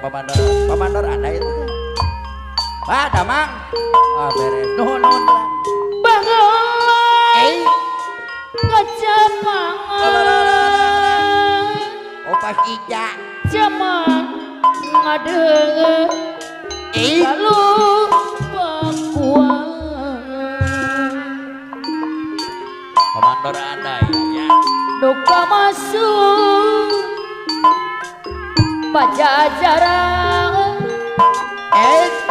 pamandor ada itu. Wah, damang. Wah, beres. Nuhun. Bangun. Kecapangan. Opas ija. Jaman ngadeng. Lalu pakuan. Pamandor ada ya. Duka masuk Pajajaran.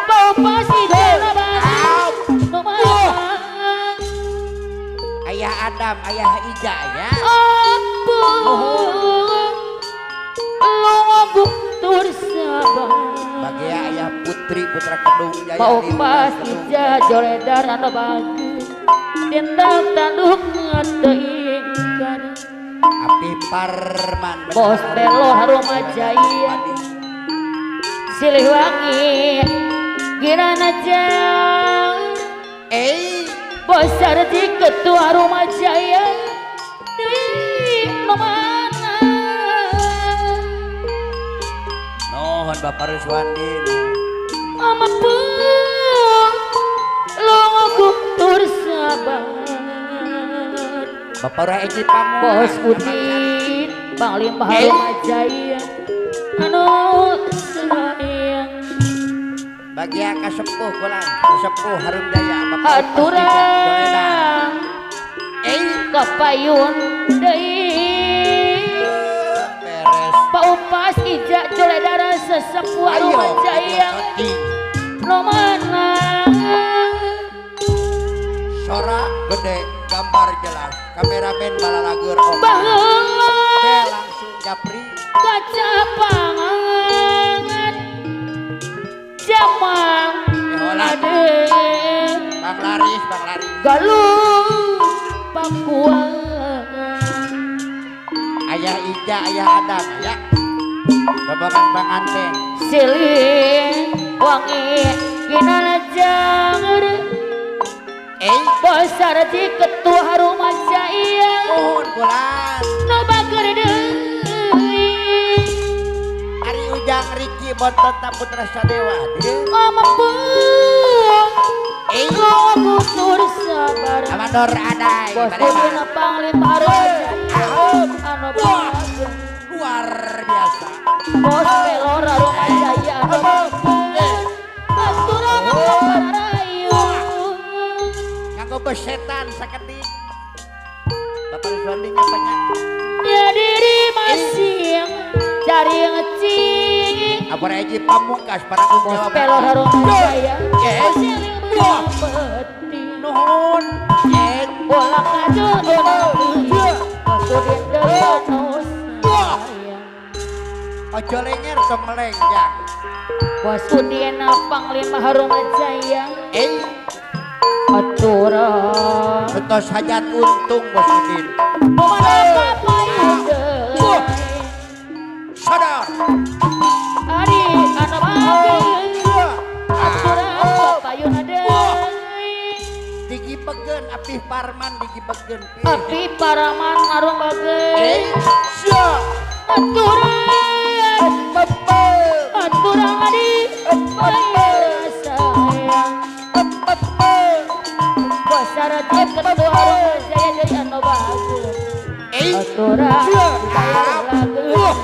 Kau pasti terlambat. Ayah Adam, ayah Ija ya. Ampun, lo ngabuktur sabar. Bagi ayah Putri Putra Kedung Jaya. Kau pasti jajoledar anda bagi. Tindak tanduk ngeteingkan. Api Parman. Bos Belo Harumajaya. Siliwangi Girana Jang. Bos Sarji Ketua Harumajaya. Di mana? Nuhun Bapak Ruswandi. Amat pun lo ngabuktur sabar. Bapak Raeji Pamu. Bos Udin Panglima Harumajaya. Anu sayang. Bagi yang kasepuh kulang, kasepuh Harum Jaya. Aturan kapayun deui. Beres. Pak Upas Ija Joledara sesepuh Harumajaya. No mana? Sora gede, gambar jelas. Kameramen balalagur. Bangun. Langsung japri. Kacapangan. Jamang ade. Bang Laris. Galuh pakuan. Ayah Ija, ayah Adam ya. Babakan pengantin. Silih wangi Ginana Janger. Bos Sarji Ketua Harumajaya. Nuhun kulan. No bager deui. Ari Ujang Riki Bontot Putra Sadewa. Ampun. Lo butur sabar. Amador Adai. Bos Udin Panglima Harumajaya. Anu bager. Luar biasa. Bos Pelor Harumajaya. Anu bager. Aturan Rayu. Nganggo besetan sakedik. Bapak Ruswandi nyapanya. Ya diri masih cari ngecing. Abu Reji Pamungkas para Bos Pelor Harumajaya. Siling mempeti. Nuhun. Bolak ngajun Masudin deus sayang. Ojo lenger tong melengjang. Bos Udin Panglima Harumajaya. Aturan Betos hajat untung Bos Udin. Kumana kapayun deui. Sadar. Ari anu bageun. Aturan kapayun deui. Digipegen Apih Parman digipegen. Api Paraman arung bageun. Sia. Aturan aturan adi bayar sayang. Bos Sarji Ketua Harumajaya jadi anu bageun. Aturan bayar lageun.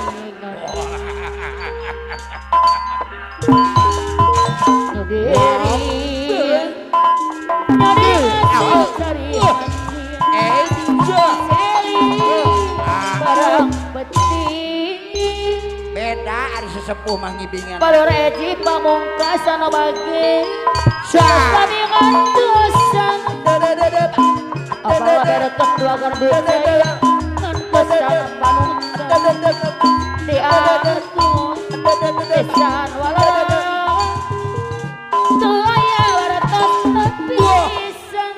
Beda ari sesepuh mah ngibingan. Palur Eji Pamungkas anu bage. Kami ngantusan. Apabila bereket dua gardu saya ngantusan panungsan. Di aku desan walau tu aya waratos pisan.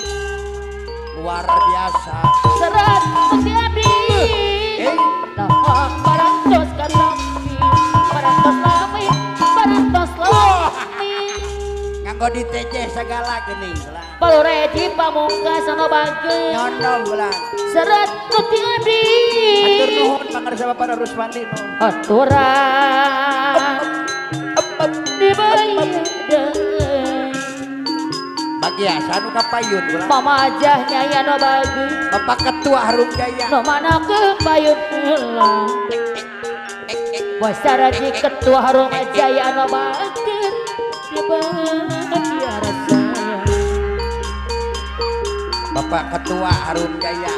Luar biasa. Serat putih abdi. Nah, parantos katampi, parantos lami, parantos lami. Nganggo di TJ segala geuning lah. Palur Eji Pamungkas anu bageun. Nyondong ulang. Serat putih abdi. Hatur nuhun pangarsa Bapak Ruswandi nuhun. Aturan biasa nu kapayun ulah. mamajahnya ya no bagi Bapak Ketua Harum Jaya. no mana kepayun ulah Wasaraji Ketua Harum Jaya no bagi di biara saya Bapak Ketua Harum Jaya.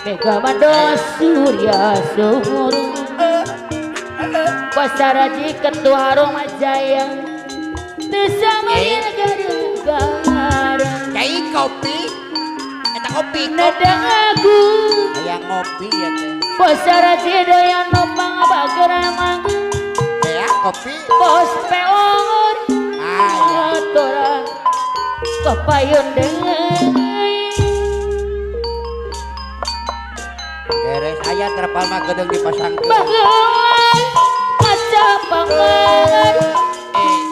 Mega Mando Surya Sumuru Wasaraji Ketua Harum Jaya bersama negara-negara Cai kopi. Eta kopi. Nedang aku Aya ngopi ya teh. Wasaraji daya nopang bageramang Ya kopi. Bos pelor Ah, aturan kepayun dengan beres aya terpal mah gedeng dipasang. Bagai kaca pangan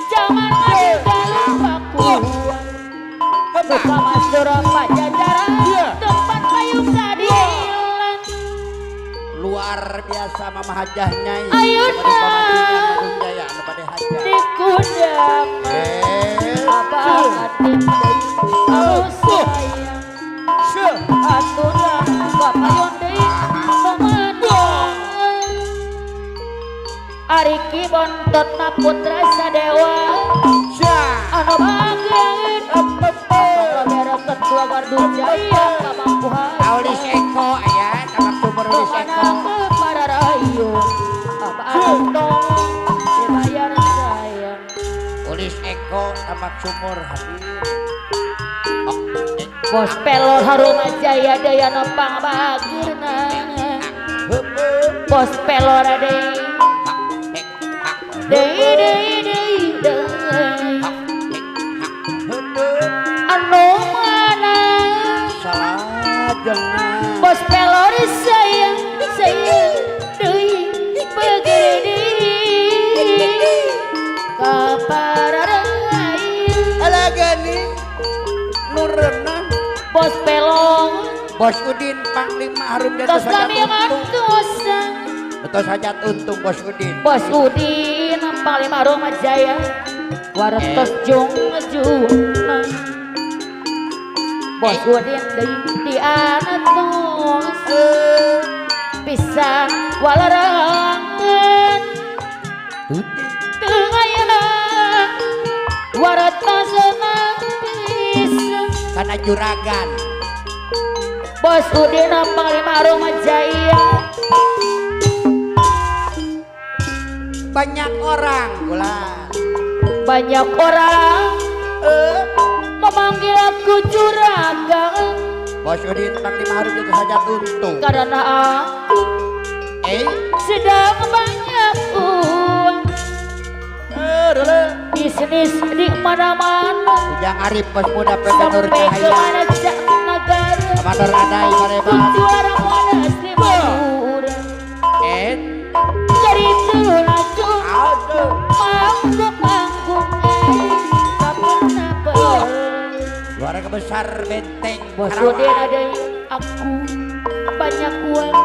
Zaman segala pakuan Buka masuk pajajaran Tempat payung sadilan Luar biasa mama hajahnya. Ayeuna. Harum Jaya anu bade hajah. Di kudang Apa hati Anu sayang Aturan Bapayun deui Memenang Ariki bontotna putra sadewa Anu bagian Kamera ketua gardu jaya Kamampuhan Aulis Eko aya tambak sumur Aulis Eko. Kemana para rayu Apa antong Dibayar sayang Aulis Eko tambak sumur hadir. Bos pelor Harum Jaya daya nopang bagirna Bos pelor deui deui anu mana Salajengna. Bos pelor sayang deui begede kapararayu Alagani Nurna. Bos pelor Bos Udin Panglima Harum Jaya tos saja kami ngantosa Betul saja untung Bos Udin. Bos Udin Panglima Harum Jaya Wartos jung juna Bos Udin di anak tos pisan walarangan tengayana wartos pisan Karena juragan. Bos Udin Panglima Harum Jaya Banyak orang gula. banyak orang memanggil aku juragan Bos Udin Panglima Harum Jaya saja untung. karena aku sedang banyak uang bisnis di mana-mana Ujang Arif Bos Muda PP Nur sampai ke Cahaya. mana cak negara Amator Adai Palembang. juara Monas Liburang dari tulacung manggung-manggung tak pernah Keluarga besar Benteng. Bos Karawang. Udin ada aku banyak uang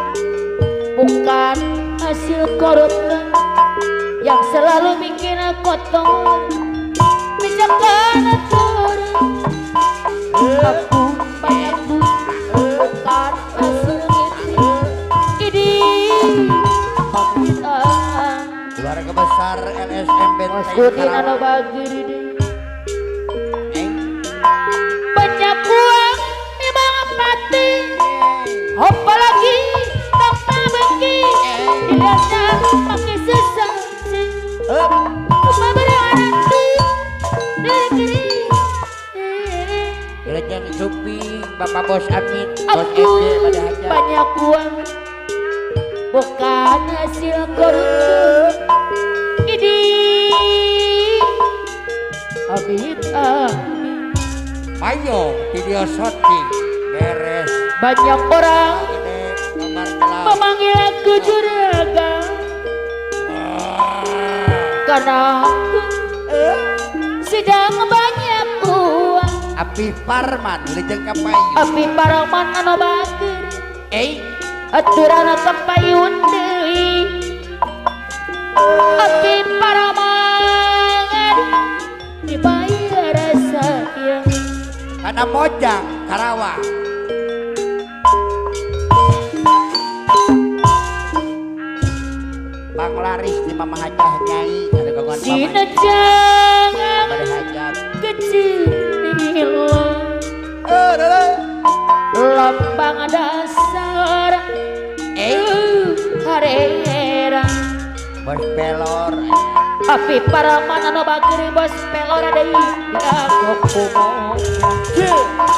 bukan hasil korupsi yang selalu bikin aku kotor misalkan atur aku banyak duit bukan hasil ini pamitan Keluarga besar LSM Benteng. Bos Udin Karawang. anu bagi di banyak uang memang mati apalagi tanpa bengki dirasa pakai sesaji cuma beranak negeri Ilajeng Supi Bapak Bos Amin. Bos aku MJ pada hajar. banyak uang bukan hasil korupsi ini amit Ayo video shooting beres. banyak orang Ini gambar jelas. memanggil aku juragan karena aku sedang banyak uang Api Parman Ilajeng Kapayu. api paraman anu bakir Eh, aturan kapayun deui api paraman dibayar saya Pada Mojang Karawang. Panglaris di Mama Hajah Nyai ada gangguan Sina jangan pada hajat. kecil lambang dasar harera Bos pelor. api para mana bageri bos pelor ada di aku kumo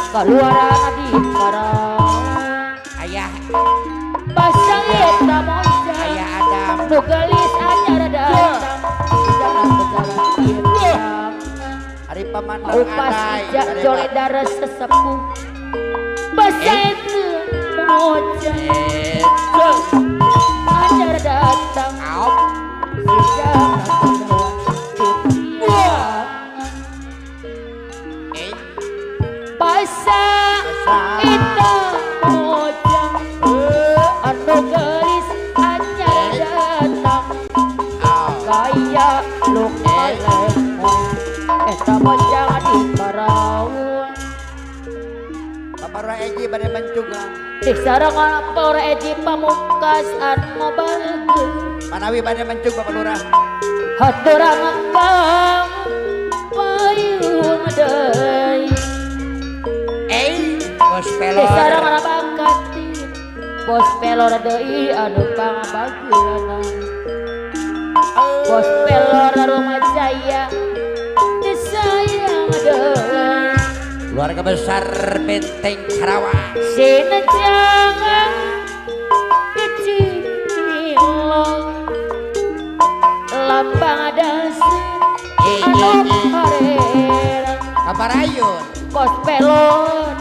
keluaran di para Ayah pasang eta moja Ayah Adam. nugalis anyar datang jangan berjalan Hari pamandang upas adai. jak jole darah sesepuh pasang itu moja anyar datang Aop. Basa itu mojang anu gelis anyar datang kaya luka lemon eta mojang di Karawang Papara Eji pada mencungan. di sarangan para Eji Pamungkas anu bagus Manawi pada mencung Bapak Lurah. haturang kang payung deui Bos pelor. Desa mana bakat bos pelor deui anu pangabageuna bos pelor rumah jaya disayang deui Keluarga besar Benteng Karawang. sina jangan kecil lambang dasar anu harera Kabarayun. bos pelor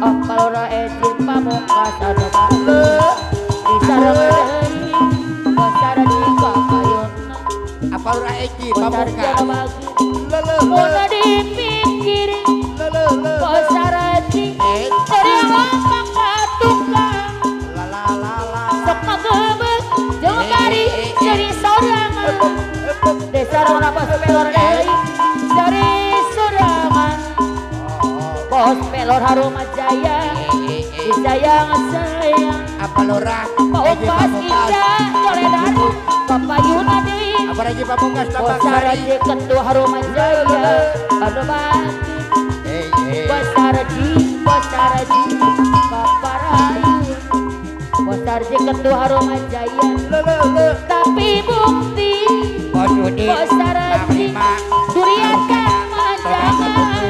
apalora Eji Pamungkas anu bagus di sareng deui bosar di kakayun Apa Lurah Eji bosar Pamungkas. jana bagus muna dipikir bosar Eji dari apa katukang sok magebek jeung kari jadi sorangan desa rona bos pelor deui dari sorangan bos pelor harumah jaya disayang sayang Apa Lurah Eji paupas Pamungkas. indah joledan papayuna deui Apa Eji Pamungkas tambah bosar sari. Eji ketua harumah jaya anu bagus bosar Eji paparayu bosar Eji ketua harumah jaya tapi bukti Bos Udin. bosar Eji Panglima. durian kamajangan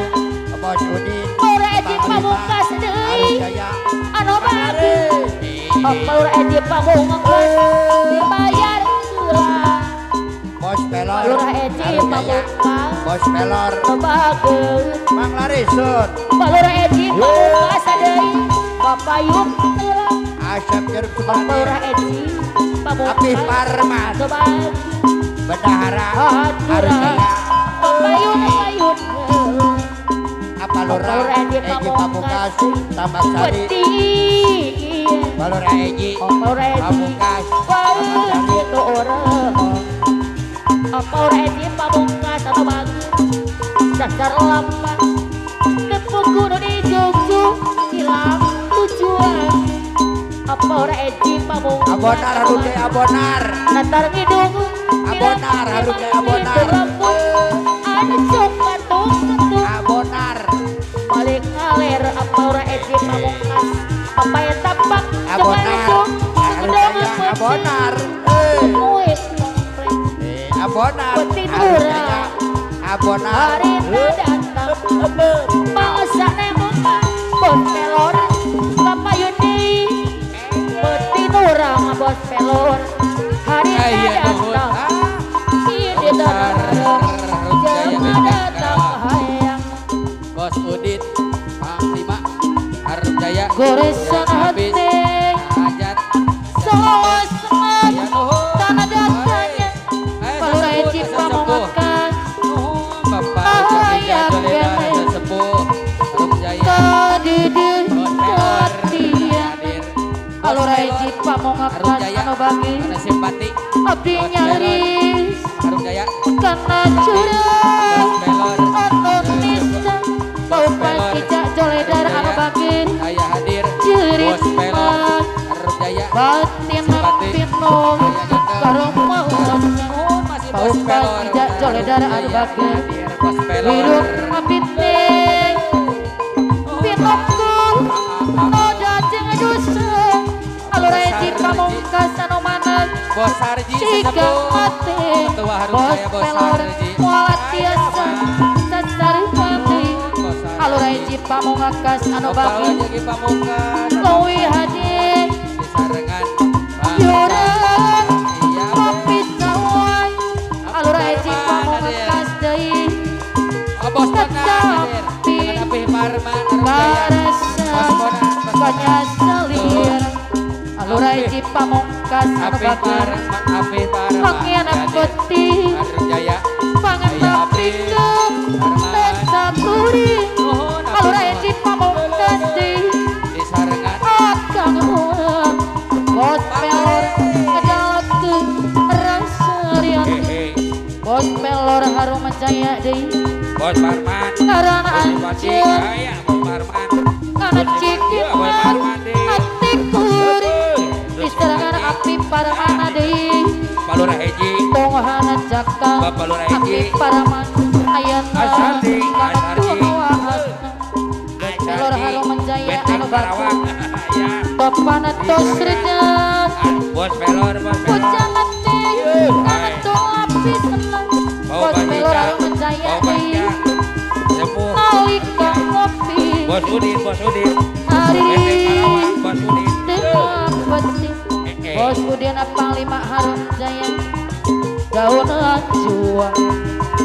Bos Udin. Ora Eji Pamungkas deui Jaya. anu bagus Apalur Eji Pamungkas dibayar heula Bos pelor. Lurah Eji Harus Jaya. Pamungkas Bos pelor. anu bagus Mang Larisun. Palur Eji Pamungkas deui papayun heula Asap jeruk Palur Subandi. Eji Pamungkas Apih Parman. anu bagus Bendahara. Harus hatura Jaya. papayun heula Apa Lurah Palur Eji Eji Pamungkas. Tambak sari. peti Palur Eji. Palur Eji Pamungkas. Tambak sari. itu orang apa orang Eji Pamungkas atau bagus dasar lambat tepuk kudu di jungjung hilang tujuan apa orang Eji Pamungkas Abonar harus kayak abonar. natar ngidung Abonar, harus kayak abonar. rambut anu coklat tuh Abonar. balik ngaler apa orang Eji Pamungkas apa yang tampak Abonar. Harus kayak abonar. Kuit Abonar. Peti Harus murah. kayak abonar. hari datang mangsa nemukan bos pelor kapayun deui peti nurang bos pelor hari datang ini datang jelema datang hayang Bos Udin Panglima Harum Jaya goresan hati Hajat sawas semat ya nuhun tanah datangnya Palur Eji Pamungkas Bapak Ayah Joledan kene. sesepuh Harum Jaya kadidin Bos Pelor katia hadir Palur Eji Harum Pamungkas Jaya anu bagi karena simpati abdi Bos nyaris Harum Jaya karena curang Bos Pelor anu nisa bau pas kicak jole batin pinong karung mawan Nuhun masih bos Paus pelor. tidak joledar adu bagen Hadir bos pelor. Biruk apiting pinokul noda jeung dosa alur edi pamungkas anu maneh Bos Sarji Sigang sesepuh. mati Ketua Harum Bos Jaya Bos pelor Sarji. mualat tiasa sasari mati Bos Sarji. alur edi pamungkas anu Opal bagi jadi pamungkas. Lowi hadir Disarengan. Jurang Iya. kopi sawan alur edi pamungkas deui Oh, Bos Bonan hadir. Tetapi Dengan Apih Parman Harum Jaya. karasa Bos Bonan. kanya selir alur edi pamungkas anu Apih bagi Parman. Apih Parman. Pangeran Hadir. putih Harum Jaya. pangan Jaya Apih tapingkeun Parman. desa kuring Nuhun alur Apih edi pamungkas deui Disarengan. akang urang bos pelor ngedalakeun rasa rian Hehe. bos pelor harum jaya deui Bos Parman. karana anjeun Aya Bos Parman. kana cikiman ati kuring diserangan api paramana deui Palura Heji. tongahana jaka Bapak Lurah api Eji. paraman ayana Asardi, kana Asardi. tuwa asna pelor harum jaya Benteng anu Karawang. bagus Ya. topana tos rejan Bos Pelor, Bos Pelor. Pucang ngeting, kangen tuh api seneng Bos pelor harum jaya Bau deui Banja. Sepuh. nalika ngopi Bos Udin, Bos Udin. hari Benteng Karawang, Bos Udin. dapet sih Bos Udina Panglima Harum Jaya daun juang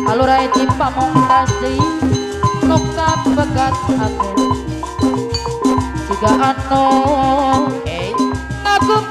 alur edi pamungkas deui nu kapegat agen siga anu ngagum